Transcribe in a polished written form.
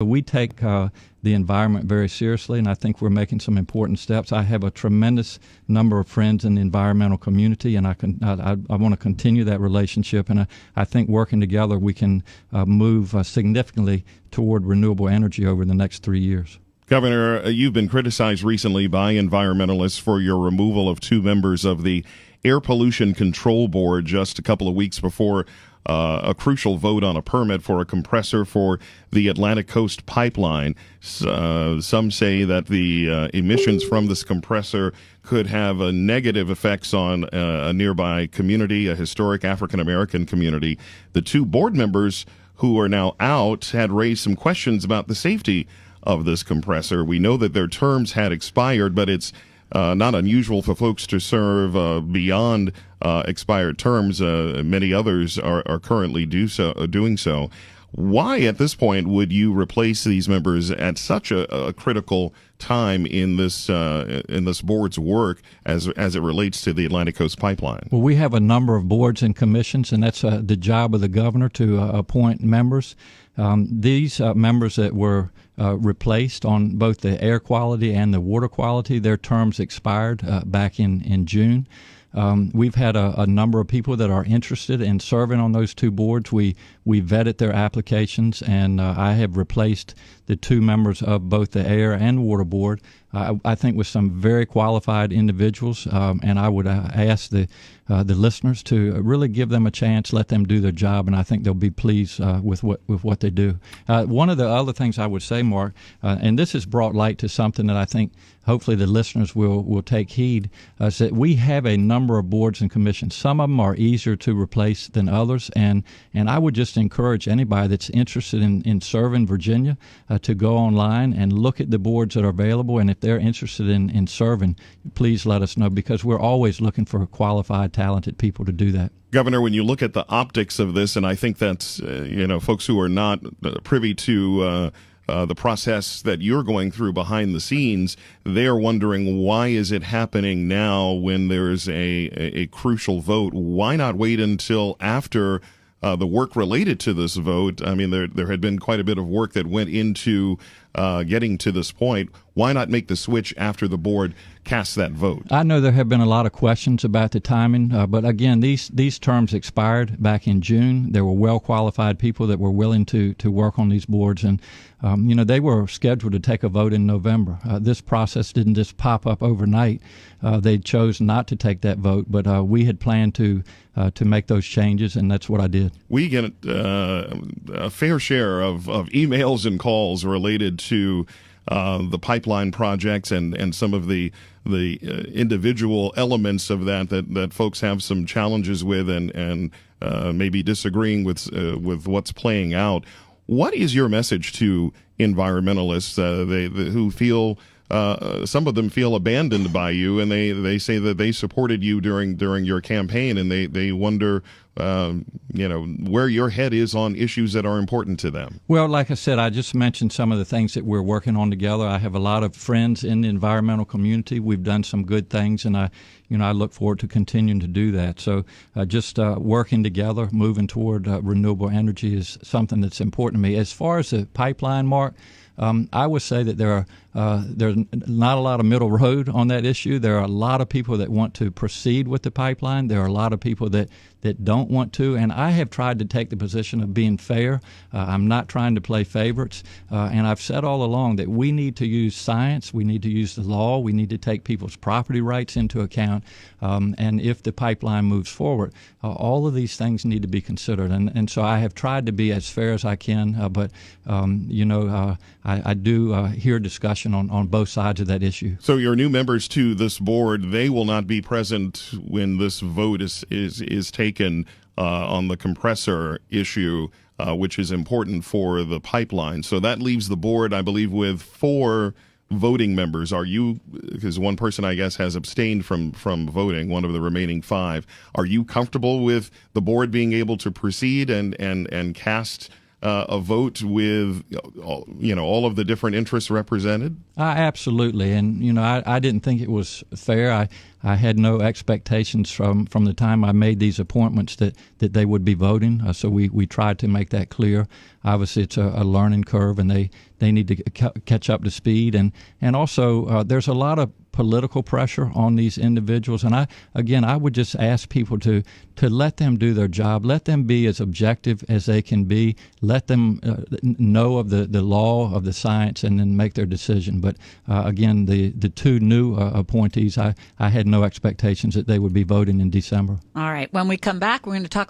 We take the environment very seriously, and I think we're making some important steps. I have a tremendous number of friends in the environmental community, and I want to continue that relationship. And I think working together, we can move significantly toward renewable energy over the next 3 years. Governor, you've been criticized recently by environmentalists for your removal of 2 members of the Air Pollution Control Board just a couple of weeks before a crucial vote on a permit for a compressor for the Atlantic Coast Pipeline. Some say that the emissions from this compressor could have negative effects on a nearby community, a historic African-American community. The 2 board members who are now out had raised some questions about the safety of this compressor. We know that their terms had expired, but it's not unusual for folks to serve beyond expired terms. Many others are currently doing so. Why, at this point, would you replace these members at such a critical time in this board's work as it relates to the Atlantic Coast Pipeline? Well, we have a number of boards and commissions, and that's the job of the governor to appoint members. These members that were replaced on both the air quality and the water quality, their terms expired back in June. We've had a number of people that are interested in serving on those 2 boards. We vetted their applications, and I have replaced the 2 members of both the Air and Water Board, I think, with some very qualified individuals, and I would ask the listeners to really give them a chance, let them do their job, and I think they'll be pleased with what they do. One of the other things I would say, Mark, and this has brought light to something that I think hopefully the listeners will take heed, is that we have a number of boards and commissions. Some of them are easier to replace than others, and I would just encourage anybody that's interested in serving Virginia to go online and look at the boards that are available, and if they're interested in serving, please let us know, because we're always looking for qualified, talented people to do that. Governor, when you look at the optics of this, and I think that's, folks who are not privy to the process that you're going through behind the scenes, they're wondering, why is it happening now when there's a crucial vote? Why not wait until after the work related to this vote? I mean, there had been quite a bit of work that went into getting to this point. Why not make the switch after the board casts that vote? I know there have been a lot of questions about the timing, but again, these terms expired back in June. There were well-qualified people that were willing to work on these boards, and they were scheduled to take a vote in November. This process didn't just pop up overnight. They chose not to take that vote, but we had planned to make those changes, and that's what I did. We get a fair share of emails and calls related to the pipeline projects and some of the individual elements of that folks have some challenges with and maybe disagreeing with what's playing out. What is your message to environmentalists who feel some of them feel abandoned by you, and they say that they supported you during your campaign, and they wonder where your head is on issues that are important to them? Well, like I said, I just mentioned some of the things that we're working on together. I have a lot of friends in the environmental community. We've done some good things, and I look forward to continuing to do that. So just working together, moving toward renewable energy is something that's important to me. As far as the pipeline, Mark, I would say that there's not a lot of middle road on that issue. There are a lot of people that want to proceed with the pipeline. There are a lot of people that don't want to, and I have tried to take the position of being fair. I'm not trying to play favorites, and I've said all along that we need to use science, we need to use the law, we need to take people's property rights into account, and if the pipeline moves forward, all of these things need to be considered, and so I have tried to be as fair as I can, but I do hear discussion on both sides of that issue. So your new members to this board, they will not be present when this vote is taken on the compressor issue, which is important for the pipeline. So that leaves the board, I believe, with 4 voting members. Are you, because one person, I guess, has abstained from voting, one of the remaining 5, are you comfortable with the board being able to proceed and cast a vote with all of the different interests represented? Absolutely, and I didn't think it was fair. I had no expectations from the time I made these appointments that they would be voting. So we tried to make that clear. Obviously, it's a learning curve, and they need to catch up to speed. And also, there's a lot of political pressure on these individuals. And I would just ask people to let them do their job. Let them be as objective as they can be. Let them know of the law, of the science, and then make their decision. But again, the two new appointees, I had no expectations that they would be voting in December. All right. When we come back, we're going to talk